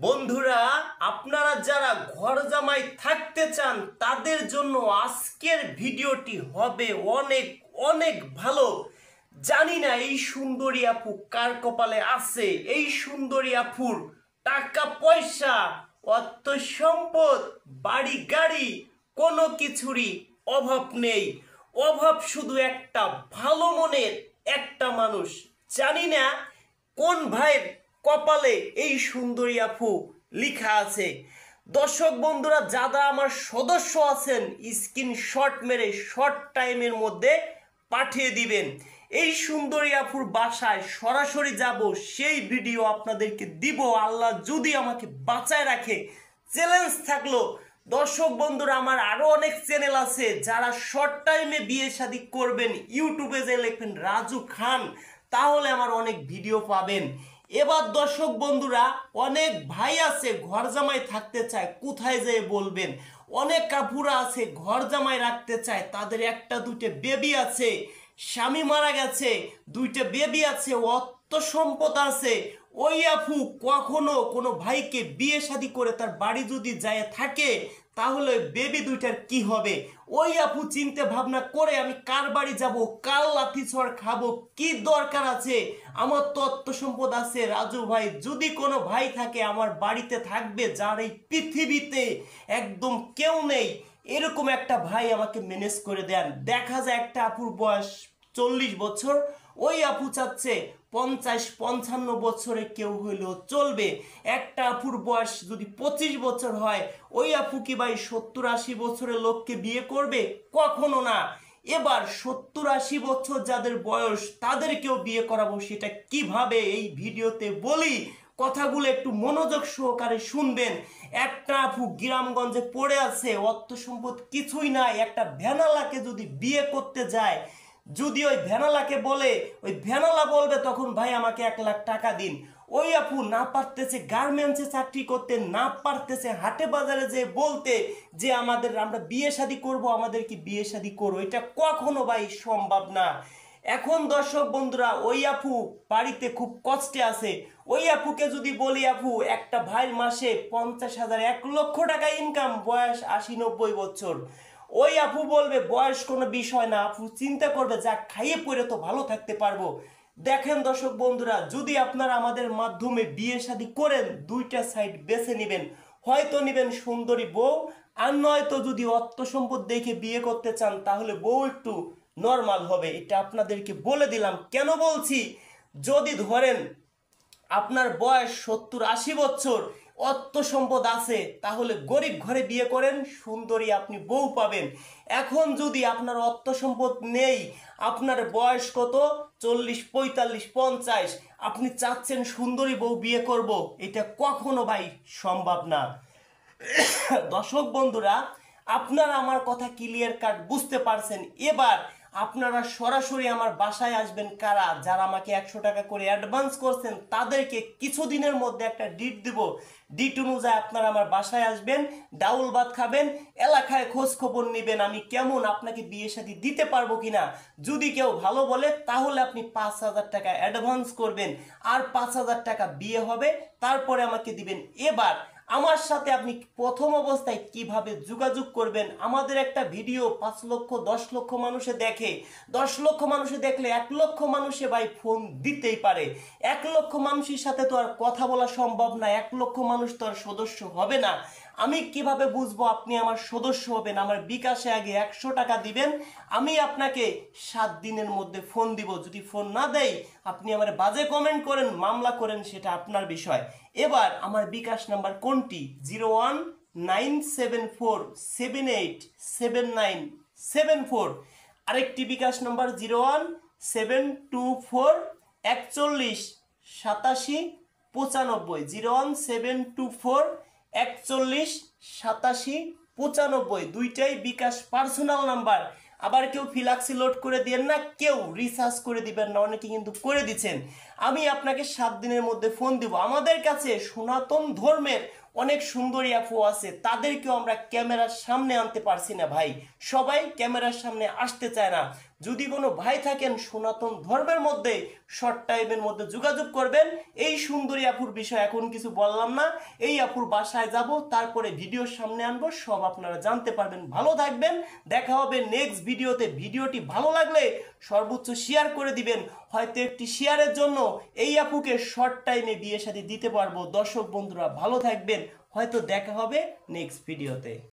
বন্ধুরা, আপনারা যারা ঘর জামাই থাকতে চান তাদের জন্য আজকের ভিডিওটি হবে অনেক অনেক ভালো। জানি না এই সুন্দরী আপু কার কপালে আছে। এই সুন্দরী আপুর টাকা পয়সা, অর্থ সম্পদ, বাড়ি গাড়ি কোনো কিছুরই অভাব নেই। অভাব শুধু একটা ভালো মনের একটা মানুষ। জানি না কোন ভাইয়ের কপালে এই সুন্দরী আপু লেখা আছে। দর্শক বন্ধুরা, যারা আমার সদস্য আছেন স্ক্রিনশট মেরে শর্ট টাইমের মধ্যে পাঠিয়ে দিবেন। এই সুন্দরী আপুর বাসায় সরাসরি যাব, সেই ভিডিও আপনাদেরকে দিব আল্লাহ যদি আমাকে বাঁচায় রাখে। চ্যালেঞ্জ থাকলো দর্শক বন্ধুরা, আমার আরো অনেক চ্যানেল আছে, যারা শর্ট টাইমে বিয়ে শাদী করবেন ইউটিউবে যে লিখবেন রাজু খান, তাহলে আমার অনেক ভিডিও পাবেন। এবার দর্শক বন্ধুরা, অনেক ভাই আছে ঘর জামাই থাকতে চায়, কোথায় যেয়ে বলবেন। অনেক কাপুরা আছে ঘর জামাই রাখতে চায়, তাদের একটা দুইটা বেবি আছে, স্বামী মারা গেছে, দুইটা বেবি আছে, অর্থ সম্পদ আছে। ওই আপু কখনো কোনো ভাইকে বিয়ে শাদী করে তার বাড়ি যদি যায় থাকে, তাহলে বেবি দুইটার কি হবে? ওই আপু চিন্তা ভাবনা করে আমি কার বাড়ি যাব, কার লাথি ছোঁড় খাবো, কি দরকার আছে? আমার তো অর্থ সম্পদ আছে। রাজু ভাই, যদি কোনো ভাই থাকে আমার বাড়িতে থাকবে, যার এই পৃথিবীতে একদম কেউ নেই, এরকম একটা ভাই আমাকে ম্যানেজ করে দেন। দেখা যায় একটা আপুর বয়স 40 বছর, ওই আপু চাচ্ছে 50-55 বছরে কেউ হইলেও চলবে। একটা আপুর বয়স যদি 25 বছর হয়, ওই আপু কি ভাই 70-80 বছরের লোককে বিয়ে করবে? কখনো না। এবার 70-80 বছর যাদের বয়স তাদেরকেও বিয়ে করাবো, সেটা কিভাবে এই ভিডিওতে বলি। কথাগুলো একটু মনোযোগ সহকারে শুনবেন। একটা আপু গ্রামগঞ্জে পড়ে আছে, অর্থ সম্পদ কিছুই নাই, একটা ভ্যানালাকে যদি বিয়ে করতে যায়, যদি ওই ভ্যানালাকে বলে, ওই ভ্যানালা বলবে তখন ভাই আমাকে 1 লাখ টাকা দিন। ওই আপু না পারতেছে গার্মেন্টসে চাকরি করতে, না পারতেছে হাটে বাজারে যে বলতে যে আমরা বিয়ে শাদী করবো, আমাদেরকে বিয়ে শাদী করো, এটা কখনো ভাই সম্ভব না। এখন দর্শক বন্ধুরা, ওই আপু বাড়িতে খুব কষ্টে আছে। ওই আপুকে যদি বলি, আপু একটা ভাই মাসে 50,000 1 লক্ষ টাকা ইনকাম, বয়স 80-90 বছর, ওই আপু বলবে বয়স কোনো বিষয় না, আপু চিন্তা করবে যা খাইয়ে পড়ে তো ভালো থাকতে পারবো। দেখেন দর্শক বন্ধুরা, যদি আপনারা আমাদের মাধ্যমে বিয়ে শাদী করেন, দুইটা সাইড বেছে নেবেন। হয়তো নেবেন সুন্দরী বউ, আর নয়তো যদি অর্থ সম্পদ দেখে বিয়ে করতে চান, তাহলে বউ একটু নর্মাল হবে। এটা আপনাদেরকে বলে দিলাম। কেন বলছি? যদি ধরেন আপনার বয়স 70-80 বছর, অর্থ সম্পদ আছে, তাহলে গরিব ঘরে বিয়ে করেন, সুন্দরী আপনি বউ পাবেন। এখন যদি আপনার অর্থ সম্পদ নেই, আপনার বয়স কত, 40-45-50, আপনি চাচ্ছেন সুন্দরী বউ বিয়ে করব, এটা কখনো ভাই সম্ভব না। দর্শক বন্ধুরা, আপনারা আমার কথা ক্লিয়ার কাট বুঝতে পারছেন। এবার আপনারা সরাসরি আমার বাসায় আসবেন। কারা যারা আমাকে 100 টাকা করে অ্যাডভান্স করছেন, তাদেরকে কিছুদিনের মধ্যে একটা ডিট দিব। ডিট অনুযায়ী আপনারা আমার বাসায় আসবেন, ডাউল ভাত খাবেন, এলাকায় খোঁজ খবর নেবেন আমি কেমন, আপনাকে বিয়ে শাদী দিতে পারবো কিনা। যদি কেউ ভালো বলে, তাহলে আপনি 5,000 টাকা অ্যাডভান্স করবেন, আর 5,000 টাকা বিয়ে হবে, তারপরে আমাকে দিবেন। এবার আমার সাথে আপনি প্রথম অবস্থায় কিভাবে যোগাযোগ করবেন? আমাদের একটা ভিডিও 5 লক্ষ 10 লক্ষ মানুষে দেখে, 10 লক্ষ মানুষে দেখলে 1 লক্ষ মানুষে ভাই ফোন দিতেই পারে। 1 লক্ষ মানুষের সাথে তো আর কথা বলা সম্ভব না, 1 লক্ষ মানুষ তো আর সদস্য হবে না। আমি কিভাবে বুঝবো আপনি আমার সদস্য হবেন? আমার বিকাশে আগে 100 টাকা দিবেন, আমি আপনাকে 7 দিনের মধ্যে ফোন দিব। যদি ফোন না দেই, আপনি আমার বাজে কমেন্ট করেন, মামলা করেন, সেটা আপনার বিষয়। এবার আমার বিকাশ নাম্বার কোনটি? 01997478797 আরেকটি বিকাশ নাম্বার 01724418795 01724418795, দুইটাই বিকাশ পার্সোনাল নাম্বার। আবার কেউ ফিলাক্সি লোড করে দিবেন না, কেউ রিসার্চ করে দিবেন না, অনেকে কিন্তু করে দিচ্ছেন। আমি আপনাকে 7 দিনের মধ্যে ফোন দিব। আমাদের কাছে সনাতন ধর্মের অনেক সুন্দরী আপু আছে, তাদেরকেও আমরা ক্যামেরার সামনে আনতে পারছি না ভাই। সবাই ক্যামেরার সামনে আসতে চায় না। যদি কোনো ভাই থাকেন সনাতন ধর্মের মধ্যে, শর্ট টাইমের মধ্যে যোগাযোগ করবেন। এই সুন্দরী আপুর বিষয় এখন কিছু বললাম না, এই আপুর বাসায় যাব, তারপরে ভিডিওর সামনে আনবো, সব আপনারা জানতে পারবেন। ভালো থাকবেন, দেখা হবে নেক্সট ভিডিওতে। ভিডিওটি ভালো লাগলে সর্বোচ্চ শেয়ার করে দিবেন। হয়তো একটি শেয়ারের জন্য এই আপুকে শর্ট টাইমে বিয়ে শাদী দিতে পারবো। দর্শক বন্ধুরা ভালো থাকবেন, হয়তো দেখা হবে নেক্সট ভিডিওতে।